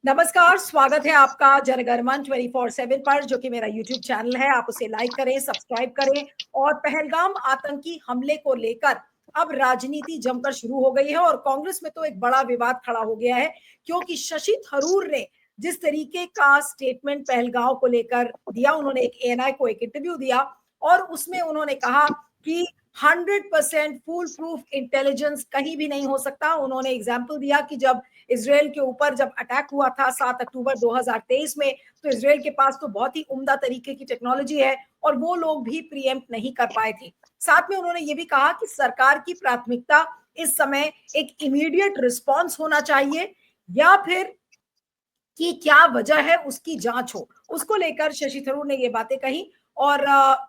नमस्कार, स्वागत है आपका जनगणमन 24/7 पर, जो कि मेरा यूट्यूब चैनल है। आप उसे लाइक करें, सब्सक्राइब करें। और पहलगाम आतंकी हमले को लेकर अब राजनीति जमकर शुरू हो गई है और कांग्रेस में तो एक बड़ा विवाद खड़ा हो गया है, क्योंकि शशि थरूर ने जिस तरीके का स्टेटमेंट पहलगांव को लेकर दिया, उन्होंने एक एएनआई को एक इंटरव्यू दिया और उसमें उन्होंने कहा कि 100% फुल प्रूफ इंटेलिजेंस कहीं भी नहीं हो सकता। उन्होंने एग्जाम्पल दिया कि जब इजराइल के ऊपर जब अटैक हुआ था 7 अक्टूबर 2023 में, तो इजराइल के पास तो बहुत ही उम्दा तरीके की टेक्नोलॉजी है और वो लोग भी प्रीएम्प्ट नहीं कर पाए थे। साथ में उन्होंने ये भी कहा कि सरकार की प्राथमिकता इस समय एक इमीडिएट रिस्पॉन्स होना चाहिए या फिर कि क्या वजह है उसकी जांच हो। उसको लेकर शशि थरूर ने ये बातें कही और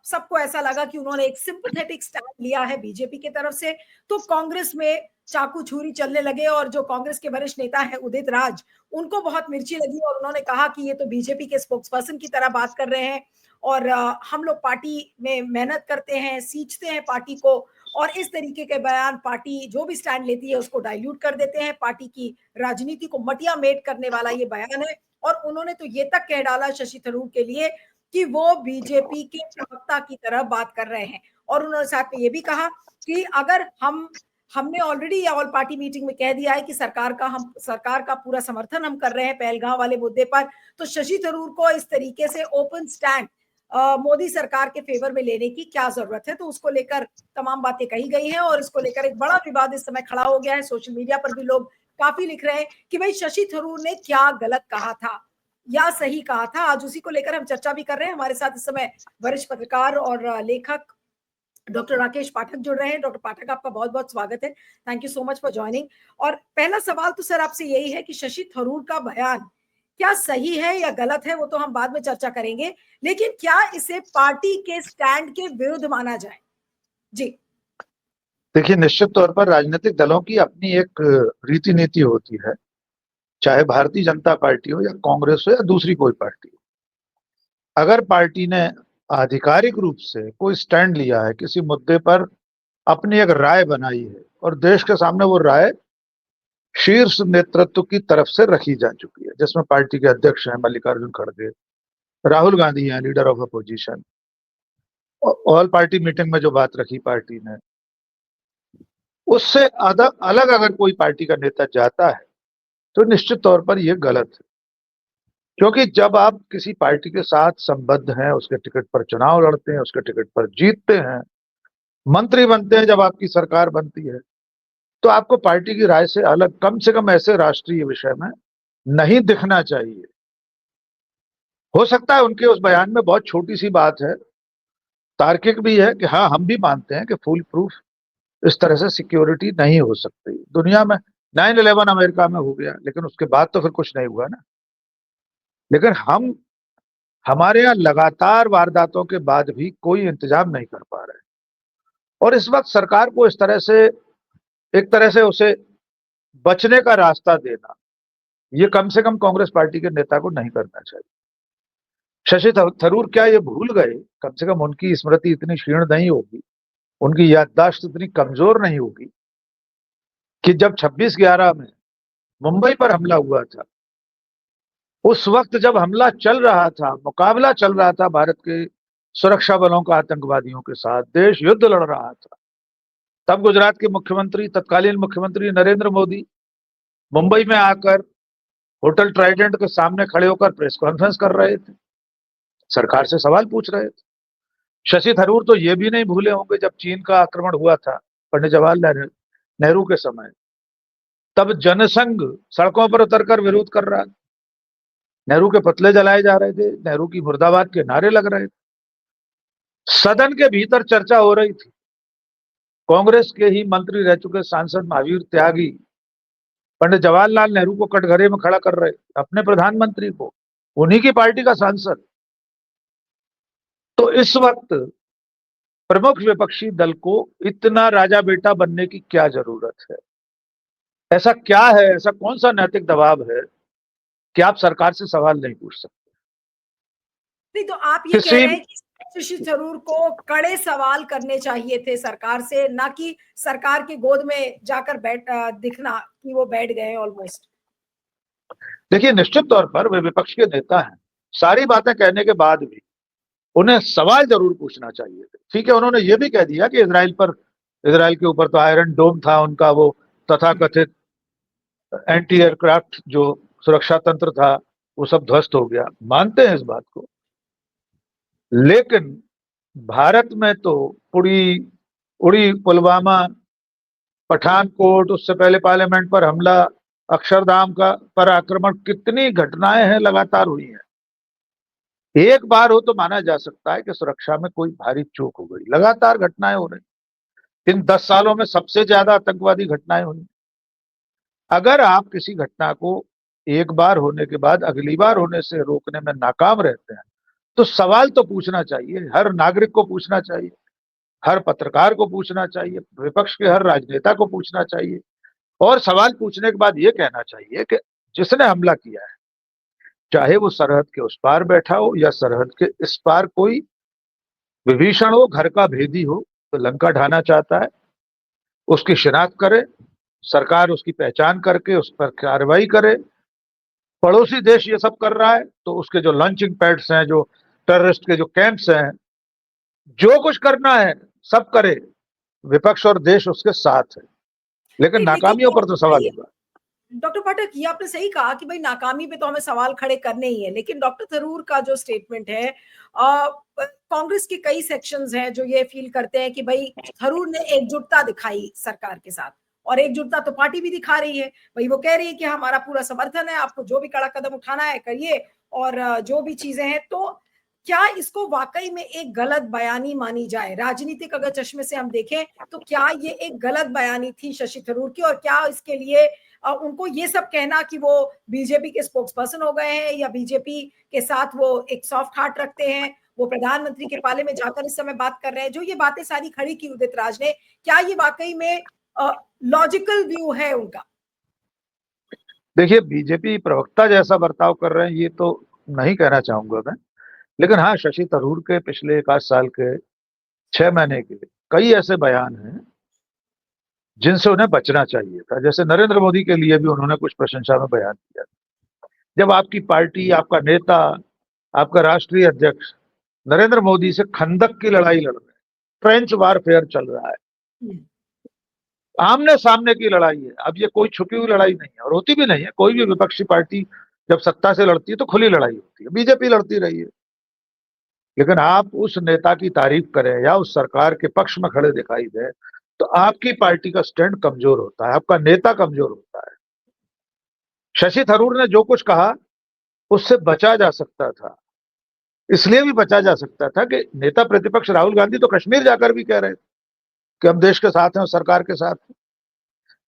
सबको ऐसा लगा कि उन्होंने एक सिंपैथेटिक स्टैंड लिया है बीजेपी की तरफ से। तो कांग्रेस में चाकू छुरी चलने लगे और जो कांग्रेस के वरिष्ठ नेता हैं उदित राज, उनको बहुत मिर्ची लगी और उन्होंने कहा कि ये तो बीजेपी के स्पोक्स पर्सन की तरह बात कर रहे हैं और हम लोग पार्टी में मेहनत करते हैं, सींचते हैं पार्टी को, और इस तरीके के बयान पार्टी जो भी स्टैंड लेती है उसको डाइल्यूट कर देते हैं। पार्टी की राजनीति को मटिया मेट करने वाला ये बयान है। और उन्होंने तो ये तक कह डाला शशि थरूर के लिए कि वो बीजेपी के प्रवक्ता की तरह बात कर रहे हैं। और उन्होंने साथ में ये भी कहा कि अगर हमने ऑलरेडी ऑल पार्टी मीटिंग में कह दिया है कि सरकार का पूरा समर्थन हम कर रहे हैं पहलगांव वाले मुद्दे पर, तो शशि थरूर को इस तरीके से ओपन स्टैंड मोदी सरकार के फेवर में लेने की क्या जरूरत है। तो उसको लेकर तमाम बातें कही गई हैं और इसको लेकर एक बड़ा विवाद इस समय खड़ा हो गया है। सोशल मीडिया पर भी लोग काफी लिख रहे हैं कि भाई शशि थरूर ने क्या गलत कहा था या सही कहा था। आज उसी को लेकर हम चर्चा भी कर रहे हैं। हमारे साथ इस समय वरिष्ठ पत्रकार और लेखक डॉक्टर राकेश पाठक जुड़ रहे हैं। डॉक्टर पाठक, आपका बहुत बहुत स्वागत है। Thank you so much for joining. और पहला सवाल तो सर आपसे यही है कि शशि थरूर का बयान क्या सही है या गलत है, वो तो हम बाद में चर्चा करेंगे, लेकिन क्या इसे पार्टी के स्टैंड के विरुद्ध माना जाए? जी देखिए, निश्चित तौर पर राजनीतिक दलों की अपनी एक रीति नीति होती है, चाहे भारतीय जनता पार्टी हो या कांग्रेस हो या दूसरी कोई पार्टी हो। अगर पार्टी ने आधिकारिक रूप से कोई स्टैंड लिया है, किसी मुद्दे पर अपनी एक राय बनाई है और देश के सामने वो राय शीर्ष नेतृत्व की तरफ से रखी जा चुकी है, जिसमें पार्टी के अध्यक्ष हैं मल्लिकार्जुन खड़गे, राहुल गांधी हैं leader of opposition, all party meeting में जो बात रखी पार्टी ने, उससे अलग अगर कोई पार्टी का नेता जाता है तो निश्चित तौर पर यह गलत है। क्योंकि जब आप किसी पार्टी के साथ संबद्ध हैं, उसके टिकट पर चुनाव लड़ते हैं, उसके टिकट पर जीतते हैं, मंत्री बनते हैं, जब आपकी सरकार बनती है, तो आपको पार्टी की राय से अलग, कम से कम ऐसे राष्ट्रीय विषय में नहीं दिखना चाहिए। हो सकता है उनके उस बयान में बहुत छोटी सी बात है, तार्किक भी है कि हाँ, हम भी मानते हैं कि फुल प्रूफ इस तरह से सिक्योरिटी नहीं हो सकती दुनिया में। 9/11 अमेरिका में हो गया, लेकिन उसके बाद तो फिर कुछ नहीं हुआ ना। लेकिन हमारे यहाँ लगातार वारदातों के बाद भी कोई इंतजाम नहीं कर पा रहे, और इस वक्त सरकार को इस तरह से, एक तरह से उसे बचने का रास्ता देना, ये कम से कम कांग्रेस पार्टी के नेता को नहीं करना चाहिए। शशि थरूर क्या ये भूल गए, कम से कम उनकी स्मृति इतनी क्षीण नहीं होगी, उनकी याददाश्त इतनी कमजोर नहीं होगी कि जब 26/11 में मुंबई पर हमला हुआ था, उस वक्त जब हमला चल रहा था, मुकाबला चल रहा था भारत के सुरक्षा बलों का आतंकवादियों के साथ, देश युद्ध लड़ रहा था, तब गुजरात के मुख्यमंत्री, तत्कालीन मुख्यमंत्री नरेंद्र मोदी मुंबई में आकर होटल ट्राइडेंट के सामने खड़े होकर प्रेस कॉन्फ्रेंस कर रहे थे, सरकार से सवाल पूछ रहे थे। शशि थरूर तो ये भी नहीं भूले होंगे जब चीन का आक्रमण हुआ था पंडित जवाहरलाल नेहरू के समय, तब जनसंघ सड़कों पर उतरकर विरोध कर रहा था, नेहरू के पुतले जलाए जा रहे थे, नेहरू की मुर्दाबाद के नारे लग रहे थे, सदन के भीतर चर्चा हो रही थी। कांग्रेस के ही मंत्री रह चुके सांसद महावीर त्यागी पंडित जवाहरलाल नेहरू को कटघरे में खड़ा कर रहे, अपने प्रधानमंत्री को, उन्हीं की पार्टी का सांसद। तो इस वक्त प्रमुख विपक्षी दल को इतना राजा बेटा बनने की क्या जरूरत है? ऐसा क्या है, ऐसा कौन सा नैतिक दबाव है कि आप सरकार से सवाल नहीं पूछ सकते? नहीं, तो आप ये कह किसी रहे हैं कि शशि थरूर को कड़े सवाल करने चाहिए थे सरकार से, ना कि सरकार की गोद में जाकर दिखना कि वो बैठ गए ऑलमोस्ट। देखिए, निश्चित तौर पर वे विपक्ष के नेता हैं। सारी बातें कहने के बाद भी उन्हें सवाल जरूर पूछना चाहिए थे। ठीक है, उन्होंने ये भी कह दिया कि इजराइल के ऊपर तो आयरन डोम था उनका, वो तथाकथित एंटी एयरक्राफ्ट जो सुरक्षा तंत्र था वो सब ध्वस्त हो गया, मानते हैं इस बात को। लेकिन भारत में तो उड़ी उड़ी पुलवामा, पठानकोट, उससे पहले पार्लियामेंट पर हमला, अक्षरधाम का पर आक्रमण, कितनी घटनाएं हैं लगातार हुई हैं। एक बार हो तो माना जा सकता है कि सुरक्षा में कोई भारी चूक हो गई, लगातार घटनाएं हो रही। इन 10 सालों में सबसे ज्यादा आतंकवादी घटनाएं हुई। अगर आप किसी घटना को एक बार होने के बाद अगली बार होने से रोकने में नाकाम रहते हैं तो सवाल तो पूछना चाहिए, हर नागरिक को पूछना चाहिए, हर पत्रकार को पूछना चाहिए, विपक्ष के हर राजनेता को पूछना चाहिए। और सवाल पूछने के बाद ये कहना चाहिए कि जिसने हमला किया है, चाहे वो सरहद के उस पार बैठा हो या सरहद के इस पार कोई विभीषण हो, घर का भेदी हो, तो लंका ढाना चाहता है, उसकी शिनाख्त करे, सरकार उसकी पहचान करके उस पर कार्रवाई करे। पड़ोसी देश ये सब कर रहा है तो उसके जो लॉन्चिंग पैड्स हैं, जो टेररिस्ट के जो कैंप्स हैं, जो कुछ करना है सब करे, विपक्ष और देश उसके साथ है। लेकिन नहीं, लेकिन नाकामियों पर तो सवाल होगा। डॉक्टर पाठक, ये आपने सही कहा कि भाई नाकामी पे तो हमें सवाल खड़े करने ही है, लेकिन डॉक्टर थरूर का जो स्टेटमेंट है, कांग्रेस के कई सेक्शंस हैं जो ये फील करते हैं कि भाई थरूर ने एकजुटता दिखाई सरकार के साथ, और एकजुटता तो पार्टी भी दिखा रही है। भाई वो कह रही है कि हमारा पूरा समर्थन है, आपको जो भी कड़ा कदम उठाना है करिए, और जो भी चीजें हैं। तो क्या इसको वाकई में एक गलत बयानी मानी जाए? राजनीतिक अगर चश्मे से हम देखें तो क्या ये एक गलत बयानी थी शशि थरूर की, और क्या इसके लिए उनको ये सब कहना कि वो बीजेपी के स्पोक्स पर्सन हो गए हैं, या बीजेपी के साथ वो एक सॉफ्ट हार्ट रखते हैं, वो प्रधानमंत्री के पाले में जाकर इस समय बात कर रहे हैं, जो ये बातें सारी खड़ी की उदित राज ने, क्या ये वाकई में लॉजिकल व्यू है उनका? देखिए, बीजेपी प्रवक्ता जैसा बर्ताव कर रहे हैं ये तो नहीं कहना चाहूंगा मैं। लेकिन हाँ, शशि थरूर के पिछले 1 आध साल के, 6 महीने के कई ऐसे बयान हैं जिनसे उन्हें बचना चाहिए था। जैसे नरेंद्र मोदी के लिए भी उन्होंने कुछ प्रशंसा में बयान दिया। जब आपकी पार्टी, आपका नेता, आपका राष्ट्रीय अध्यक्ष नरेंद्र मोदी से खंदक की लड़ाई लड़ रहे हैं, ट्रेंच वारफेयर चल रहा है, आमने सामने की लड़ाई है। अब ये कोई छुपी हुई लड़ाई नहीं है और होती भी नहीं है। कोई भी विपक्षी पार्टी जब सत्ता से लड़ती है तो खुली लड़ाई होती है, बीजेपी लड़ती रही है। लेकिन आप उस नेता की तारीफ करें या उस सरकार के पक्ष में खड़े दिखाई दे तो आपकी पार्टी का स्टैंड कमजोर होता है, आपका नेता कमजोर होता है। शशि थरूर ने जो कुछ कहा उससे बचा जा सकता था। इसलिए भी बचा जा सकता था कि नेता प्रतिपक्ष राहुल गांधी तो कश्मीर जाकर भी कह रहे थे कि हम देश के साथ हैं और सरकार के साथ हैं।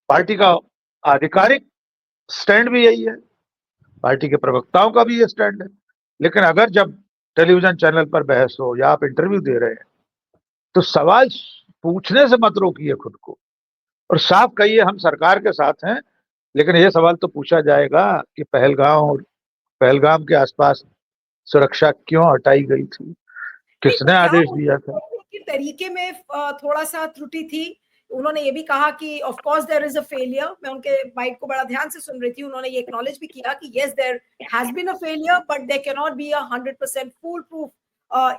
पार्टी का आधिकारिक स्टैंड भी यही है, पार्टी के प्रवक्ताओं का भी ये स्टैंड है। लेकिन अगर जब टेलीविजन चैनल पर बहस हो या आप इंटरव्यू दे रहे हैं तो सवाल पूछने से मत रोकिए खुद को, और साफ कहिए हम सरकार के साथ हैं। लेकिन ये सवाल तो पूछा जाएगा कि पहलगाम के आसपास सुरक्षा क्यों हटाई गई थी, नहीं, किसने क्या आदेश दिया था। उनके तरीके में थोड़ा सा त्रुटि थी? उन्होंने ये भी कहा कि of course there is a failure. मैं उनके बाइट को बड़ा ध्यान से सुन रही थी, उन्होंने ये एक्नॉलेज भी किया कि yes there has been a failure, but there can not be a 100% foolproof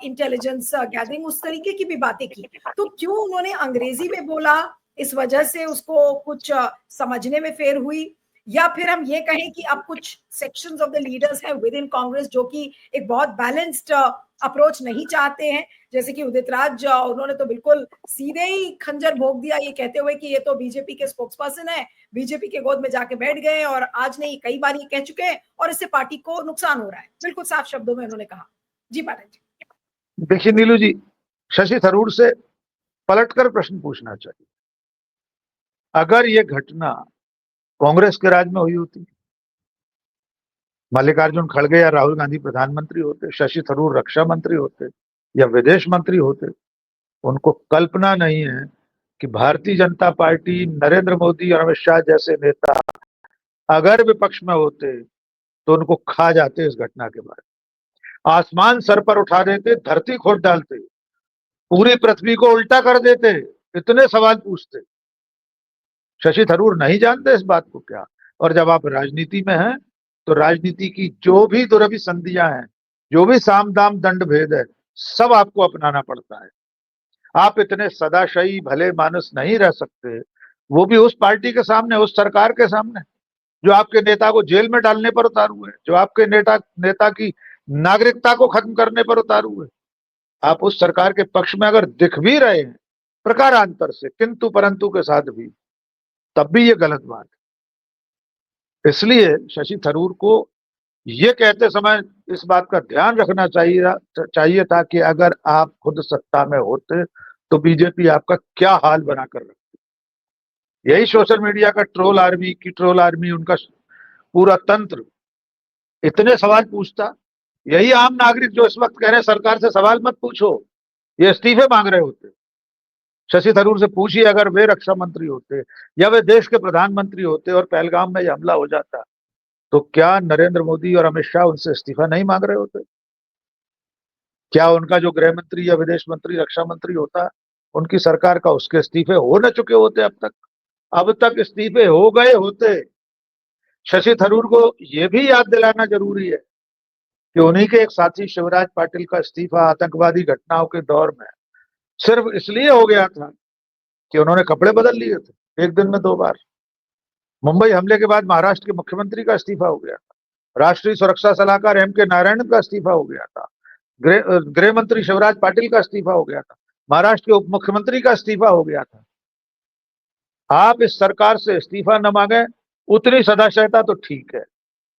intelligence gathering, उस तरीके की भी बातें की। तो क्यों उन्होंने अंग्रेजी में बोला, इस वजह से उसको कुछ समझने में फेर हुई? या फिर हम ये कहें कि अब कुछ सेक्शंस ऑफ द लीडर्स हैं विद इन कांग्रेस जो कि एक बहुत बैलेंस्ड अप्रोच नहीं चाहते हैं, जैसे कि उदित राज, उन्होंने तो बिल्कुल सीधे ही खंजर भोंक दिया ये कहते हुए कि ये तो बीजेपी के स्पोक्स पर्सन है, बीजेपी के गोद में जाके बैठ गए, और आज नहीं कई बार ये कह चुके हैं, और इससे पार्टी को नुकसान हो रहा है। बिल्कुल साफ शब्दों में उन्होंने कहा। जी पाठक जी। देखिए नीलू जी, शशि थरूर से पलटकर प्रश्न पूछना चाहिए। अगर ये घटना कांग्रेस के राज में हुई होती, मल्लिकार्जुन खड़गे या राहुल गांधी प्रधानमंत्री होते, शशि थरूर रक्षा मंत्री होते या विदेश मंत्री होते, उनको कल्पना नहीं है कि भारतीय जनता पार्टी, नरेंद्र मोदी और अमित शाह जैसे नेता अगर विपक्ष में होते तो उनको खा जाते। इस घटना के बाद आसमान सर पर उठा देते, धरती खोद डालते, पूरी पृथ्वी को उल्टा कर देते, इतने सवाल पूछते। शशि थरूर नहीं जानते इस बात को क्या? और जब आप राजनीति में हैं तो राजनीति की जो भी दुरभिसंधियां हैं, जो भी साम दाम दंड भेद है, सब आपको अपनाना पड़ता है। आप इतने सदाशयी भले मानुस नहीं रह सकते, वो भी उस पार्टी के सामने, उस सरकार के सामने जो आपके नेता को जेल में डालने पर उतारू है, जो आपके नेता की नागरिकता को खत्म करने पर उतारू है। आप उस सरकार के पक्ष में अगर दिख भी रहे हैं प्रकारांतर से, किंतु परंतु के साथ भी, तब भी ये गलत बात है। इसलिए शशि थरूर को ये कहते समय इस बात का ध्यान रखना चाहिए था कि अगर आप खुद सत्ता में होते तो बीजेपी आपका क्या हाल बनाकर रखती। यही सोशल मीडिया का ट्रोल आर्मी, उनका पूरा तंत्र इतने सवाल पूछता। यही आम नागरिक जो इस वक्त कह रहे हैं सरकार से सवाल मत पूछो, ये इस्तीफे मांग रहे होते। शशि थरूर से पूछिए, अगर वे रक्षा मंत्री होते या वे देश के प्रधानमंत्री होते और पहलगाम में यह हमला हो जाता, तो क्या नरेंद्र मोदी और अमित शाह उनसे इस्तीफा नहीं मांग रहे होते? क्या उनका जो गृह मंत्री या विदेश मंत्री, रक्षा मंत्री होता, उनकी सरकार का, उसके इस्तीफे हो न चुके होते अब तक इस्तीफे हो गए होते। शशि थरूर को यह भी याद दिलाना जरूरी है कि उन्हीं के एक साथी शिवराज पाटिल का इस्तीफा आतंकवादी घटनाओं के दौर में सिर्फ इसलिए हो गया था कि उन्होंने कपड़े बदल लिए थे एक दिन में 2 बार। मुंबई हमले के बाद महाराष्ट्र के मुख्यमंत्री का इस्तीफा हो गया था। राष्ट्रीय सुरक्षा सलाहकार M.K. नारायणन का इस्तीफा हो गया था। गृह मंत्री शिवराज पाटिल का इस्तीफा हो गया था। महाराष्ट्र के उप मुख्यमंत्री का इस्तीफा हो गया था। आप इस सरकार से इस्तीफा न मांगे, उतनी सदाशयता तो ठीक है,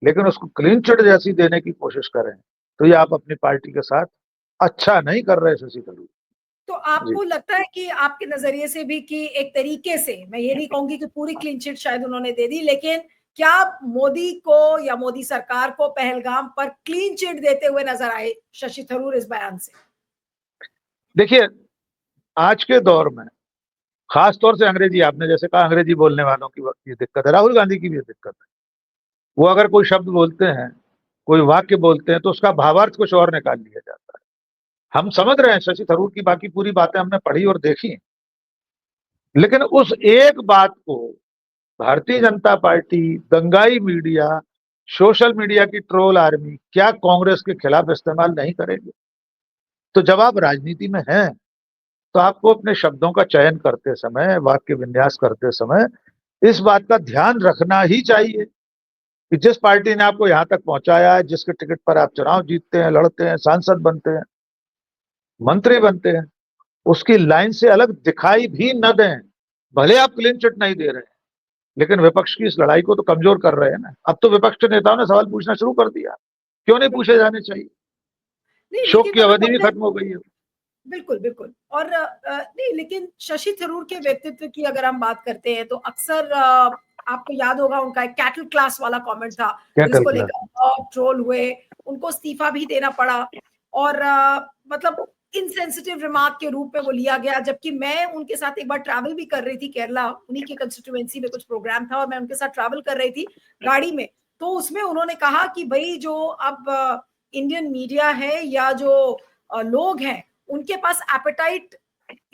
लेकिन उसको क्लीन चिट जैसी देने की कोशिश करें तो ये आप अपनी पार्टी के साथ अच्छा नहीं कर रहे शशि थरूर। तो आपको लगता है कि आपके नजरिए से भी कि एक तरीके से, मैं ये नहीं कहूंगी कि पूरी क्लीन चिट शायद उन्होंने दे दी, लेकिन क्या मोदी को या मोदी सरकार को पहलगाम पर क्लीन चिट देते हुए नजर आए शशि थरूर इस बयान से? देखिए, आज के दौर में खास तौर से अंग्रेजी, आपने जैसे कहा अंग्रेजी बोलने वालों की ये दिक्कत है, राहुल गांधी की भी ये दिक्कत है। वो अगर कोई शब्द बोलते हैं, कोई वाक्य बोलते हैं, तो उसका भावार्थ कुछ और निकाल लिया जाता है। हम समझ रहे हैं शशि थरूर की बाकी पूरी बातें हमने पढ़ी और देखी, लेकिन उस एक बात को Bharatiya Janata party, दंगाई media, social media की ट्रोल आर्मी क्या कांग्रेस के खिलाफ इस्तेमाल नहीं करेंगे? तो जब आप राजनीति में हैं तो आपको अपने शब्दों का चयन करते समय, वाक्य विन्यास करते समय इस बात का ध्यान रखना ही चाहिए कि जिस पार्टी ने आपको यहां तक पहुंचाया है, जिसके टिकट पर आप चुनाव जीतते हैं, लड़ते हैं, सांसद बनते हैं, मंत्री बनते हैं, उसकी लाइन से अलग दिखाई भी न दें। भले आप क्लीन चिट नहीं दे रहे हैं, लेकिन विपक्ष की इस लड़ाई को तो कमजोर कर रहे हैं ना। अब तो विपक्ष के नेताओं ने सवाल पूछना शुरू कर दिया, क्यों नहीं पूछे जाने चाहिए? नहीं, शोक की लेकिन अवधि भी खत्म हो गई है। बिल्कुल बिल्कुल। और नहीं, लेकिन शशि थरूर के व्यक्तित्व की अगर हम बात करते हैं तो अक्सर आपको याद होगा उनका एक कैटल क्लास वाला कमेंट था जिसको लेकर बहुत ट्रोल हुए, उनको इस्तीफा भी देना पड़ा और मतलब इनसेंसिटिव रिमार्क के रूप में वो लिया गया। जबकि मैं उनके साथ एक बार ट्रैवल भी कर रही थी केरला, उन्हीं की कंस्टिट्यूएंसी में कुछ प्रोग्राम था और मैं उनके साथ ट्रैवल कर रही थी गाड़ी में। तो उसमें उन्होंने कहा कि भाई जो अब इंडियन मीडिया है या जो लोग हैं, उनके पास एपेटाइट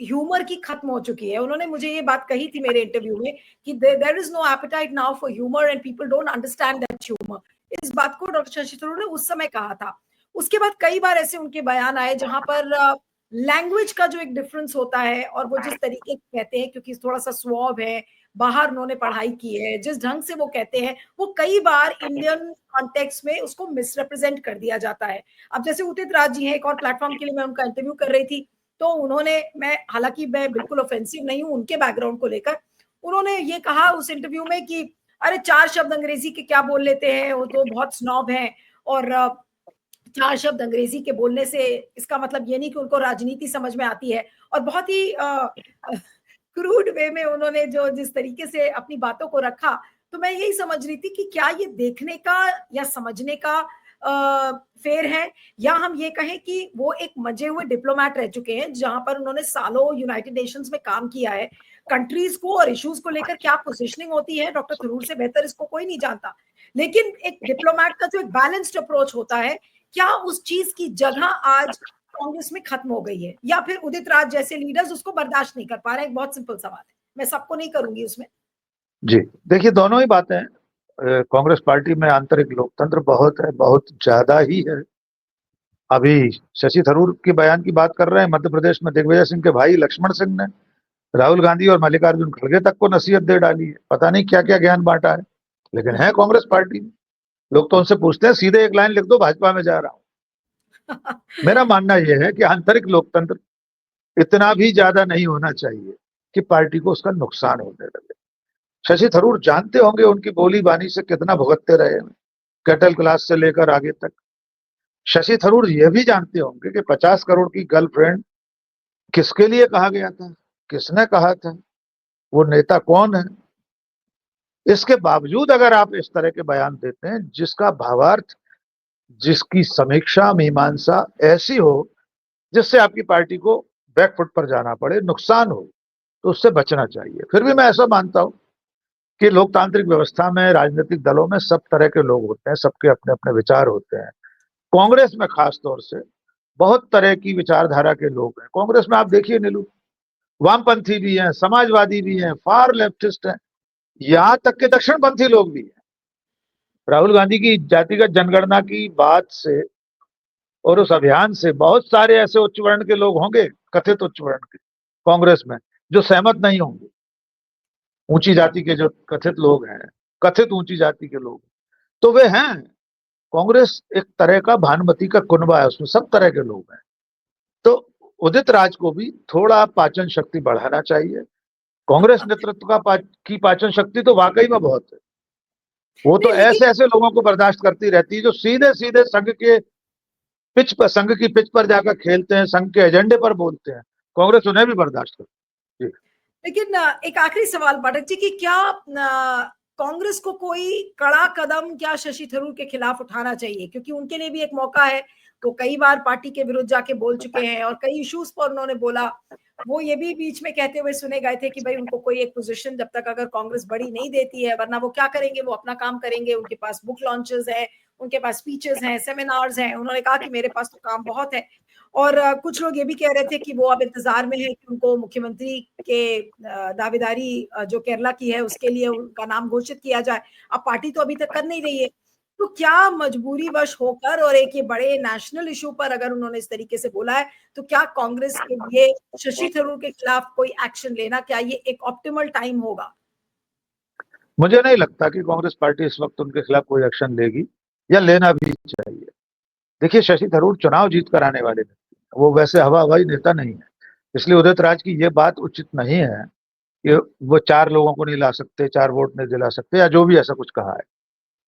ह्यूमर की खत्म हो चुकी है। उन्होंने मुझे ये बात कही थी मेरे इंटरव्यू में कि there is no appetite now for humour and people don't understand that humour. इस बात को डॉक्टर शशि थरूर ने उस समय कहा था। उसके बाद कई बार ऐसे उनके बयान आए जहां पर लैंग्वेज का जो एक डिफरेंस होता है और वो जिस तरीके कहते हैं, क्योंकि थोड़ा सा स्वभाव है, बाहर उन्होंने पढ़ाई की है, जिस ढंग से वो कहते हैं वो कई बार इंडियन कॉन्टेक्स्ट में उसको मिसरिप्रेजेंट कर दिया जाता है। अब जैसे उदित राज जी है, एक और प्लेटफॉर्म के लिए मैं उनका इंटरव्यू कर रही थी, तो उन्होंने, मैं हालांकि मैं बिल्कुल ऑफेंसिव नहीं हूं उनके बैकग्राउंड को लेकर, उन्होंने ये कहा उस इंटरव्यू में कि अरे 4 शब्द अंग्रेजी के क्या बोल लेते हैं, वो तो बहुत स्नॉब हैं और 4 शब्द अंग्रेजी के बोलने से इसका मतलब ये नहीं कि उनको राजनीति समझ में आती है। और बहुत ही क्रूड वे में उन्होंने जो जिस तरीके से अपनी बातों को रखा, तो मैं यही समझ रही थी कि क्या ये देखने का या समझने का फेर है, या हम ये कहें कि वो एक मजे हुए डिप्लोमेट रह चुके हैं जहां पर उन्होंने सालों यूनाइटेड नेशंस में काम किया है। कंट्रीज को और इश्यूज को लेकर क्या पोजीशनिंग होती है डॉक्टर थरूर से बेहतर इसको कोई नहीं जानता। लेकिन एक डिप्लोमेट का जो एक बैलेंस्ड अप्रोच होता है, क्या उस चीज की जगह आज कांग्रेस में खत्म हो गई है, या फिर उदित राज जैसे लीडर्स उसको बर्दाश्त नहीं कर पा रहे? एक बहुत सिंपल सवाल है, मैं सबको नहीं करूंगी उसमें। जी, देखिए दोनों ही बातें हैं। कांग्रेस पार्टी में आंतरिक लोकतंत्र बहुत है, बहुत ज्यादा ही है। अभी शशि थरूर के बयान की बात कर रहे हैं, मध्य प्रदेश में दिग्विजय सिंह के भाई लक्ष्मण सिंह ने राहुल गांधी और मल्लिकार्जुन खड़गे तक को नसीहत दे डाली है, पता नहीं क्या क्या ज्ञान बांटा है, लेकिन है कांग्रेस पार्टी में। लोग तो उनसे पूछते हैं सीधे एक लाइन लिख दो, भाजपा में जा रहा हूं। मेरा मानना यह है कि आंतरिक लोकतंत्र इतना भी ज्यादा नहीं होना चाहिए कि पार्टी को उसका नुकसान होने लगे। शशि थरूर जानते होंगे उनकी बोली बानी से कितना भुगतते रहे हैं, कैटल क्लास से लेकर आगे तक। शशि थरूर यह भी जानते होंगे कि 50 करोड़ की गर्लफ्रेंड किसके लिए कहा गया था, किसने कहा था, वो नेता कौन है। इसके बावजूद अगर आप इस तरह के बयान देते हैं जिसका भावार्थ, जिसकी समीक्षा मीमांसा ऐसी हो जिससे आपकी पार्टी को बैकफुट पर जाना पड़े, नुकसान हो, तो उससे बचना चाहिए। फिर भी मैं ऐसा मानता हूं कि लोकतांत्रिक व्यवस्था में, राजनीतिक दलों में सब तरह के लोग होते हैं, सबके अपने अपने विचार होते हैं। कांग्रेस में खास तौर से बहुत तरह की विचारधारा के लोग हैं। कांग्रेस में आप देखिए नीलू, वामपंथी भी हैं, समाजवादी भी हैं, फार लेफ्टिस्ट हैं, यहां तक के दक्षिणपंथी लोग भी हैं। राहुल गांधी की जातिगत जनगणना की बात से और उस अभियान से बहुत सारे ऐसे उच्च वर्ण के लोग होंगे, कथित उच्च वर्ण के कांग्रेस में, जो सहमत नहीं होंगे। ऊंची जाति के जो कथित लोग हैं, कथित ऊंची जाति के लोग, तो वे हैं। कांग्रेस एक तरह का भानुमति का कुनबा है, उसमें सब तरह के लोग हैं। तो उदित राज को भी थोड़ा पाचन शक्ति बढ़ाना चाहिए। कांग्रेस नेतृत्व की पाचन शक्ति तो वाकई में बहुत है। वो तो नहीं लेकिन ऐसे ऐसे लोगों को बर्दाश्त करती रहती है जो सीधे सीधे संघ की पिच पर जाकर खेलते हैं, संघ के एजेंडे पर बोलते हैं। कांग्रेस उन्हें भी बर्दाश्त करती है। लेकिन एक आखिरी सवाल पाठक जी, कि क्या कांग्रेस को कोई कड़ा कदम क्या शशि थरूर के खिलाफ उठाना चाहिए, क्योंकि उनके लिए भी एक मौका है। वो कई बार पार्टी के विरुद्ध जाके बोल चुके हैं और कई इश्यूज पर उन्होंने बोला। वो ये भी बीच में कहते हुए सुने गए थे कि भाई उनको कोई एक पोजीशन जब तक अगर कांग्रेस बड़ी नहीं देती है, वरना वो क्या करेंगे, वो अपना काम करेंगे। उनके पास बुक लॉन्चेस है, उनके पास स्पीचेस हैं, सेमिनार्स हैं। उन्होंने कहा कि मेरे पास तो काम बहुत है। और कुछ लोग ये भी कह रहे थे कि वो अब इंतजार में है कि उनको मुख्यमंत्री के दावेदारी जो केरला की है उसके लिए उनका नाम घोषित किया जाए। अब पार्टी तो अभी तक कर नहीं रही है, तो क्या मजबूरी वश होकर और एक ये बड़े नेशनल इशू पर अगर उन्होंने इस तरीके से बोला है, तो क्या कांग्रेस के लिए शशि थरूर के खिलाफ कोई एक्शन लेना, क्या ये एक ऑप्टिमल टाइम होगा? मुझे नहीं लगता कि कांग्रेस पार्टी इस वक्त उनके खिलाफ कोई एक्शन लेगी या लेना भी चाहिए। देखिए, शशि थरूर चुनाव जीत कर आने वाले व्यक्ति हैं, वो वैसे हवा हवाई नेता नहीं है। इसलिए उदित राज की ये बात उचित नहीं है कि वो 4 लोगों को नहीं ला सकते, 4 वोट नहीं दिला सकते, या जो भी ऐसा कुछ कहा है।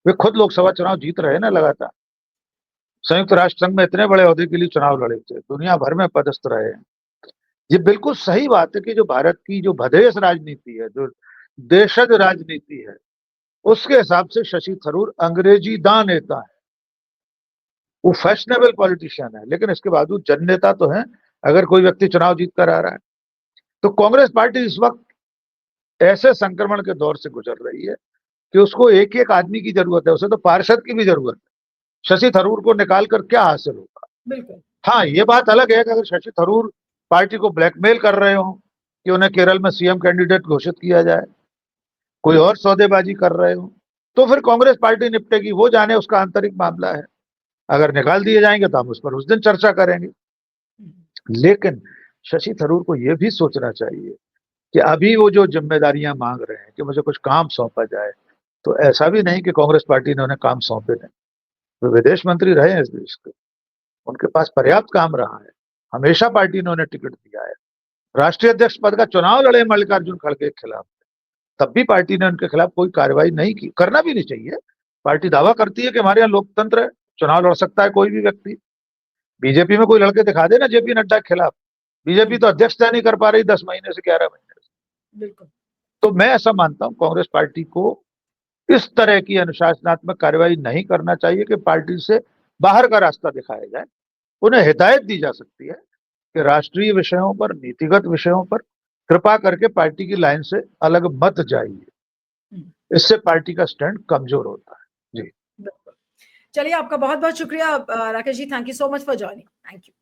वे खुद लोकसभा चुनाव जीत रहे हैं ना लगातार। संयुक्त राष्ट्र संघ में इतने बड़े ओहदे के लिए चुनाव लड़े थे, दुनिया भर में पदस्थ रहे हैं। ये बिल्कुल सही बात है कि जो भारत की जो भदेश राजनीति है, जो देशज राजनीति है, उसके हिसाब से शशि थरूर अंग्रेजी दां नेता है। वो फैशनेबल पॉलिटिशियन है, लेकिन इसके बावजूद जन नेता तो है। अगर कोई व्यक्ति चुनाव जीत कर आ रहा है, तो कांग्रेस पार्टी इस वक्त ऐसे संक्रमण के दौर से गुजर रही है कि उसको एक एक आदमी की जरूरत है, उसे तो पार्षद की भी जरूरत है। शशि थरूर को निकाल कर क्या हासिल होगा। बिल्कुल। हाँ, ये बात अलग है कि अगर शशि थरूर पार्टी को ब्लैकमेल कर रहे हो कि उन्हें केरल में सीएम कैंडिडेट घोषित किया जाए, कोई और सौदेबाजी कर रहे हो, तो फिर कांग्रेस पार्टी निपटेगी, वो जाने, उसका आंतरिक मामला है। अगर निकाल दिए जाएंगे तो हम उस पर उस दिन चर्चा करेंगे। लेकिन शशि थरूर को यह भी सोचना चाहिए कि अभी वो जो जिम्मेदारियां मांग रहे हैं कि मुझे कुछ काम सौंपा जाए, तो ऐसा भी नहीं कि कांग्रेस पार्टी ने उन्हें काम सौंपे नहीं। वो विदेश मंत्री रहे हैं इस देश के, उनके पास पर्याप्त काम रहा है, हमेशा पार्टी ने उन्हें टिकट दिया है। राष्ट्रीय अध्यक्ष पद का चुनाव लड़े मल्लिकार्जुन खड़गे के खिलाफ, तब भी पार्टी ने उनके खिलाफ कोई कार्रवाई नहीं की। करना भी नहीं चाहिए। पार्टी दावा करती है कि हमारे यहाँ लोकतंत्र है, चुनाव लड़ सकता है कोई भी व्यक्ति। बीजेपी में कोई लड़के दिखा दे ना जेपी नड्डा के खिलाफ। बीजेपी तो अध्यक्ष तय नहीं कर पा रही 10 महीने से, 11 महीने से। बिल्कुल। तो मैं ऐसा मानता हूं कांग्रेस पार्टी को इस तरह की अनुशासनात्मक कार्रवाई नहीं करना चाहिए कि पार्टी से बाहर का रास्ता दिखाया जाए। उन्हें हिदायत दी जा सकती है कि राष्ट्रीय विषयों पर, नीतिगत विषयों पर कृपा करके पार्टी की लाइन से अलग मत जाइए। इससे पार्टी का स्टैंड कमजोर होता है। जी बिल्कुल। चलिए, आपका बहुत बहुत शुक्रिया Rakesh ji. Thank you so much for joining. Thank you.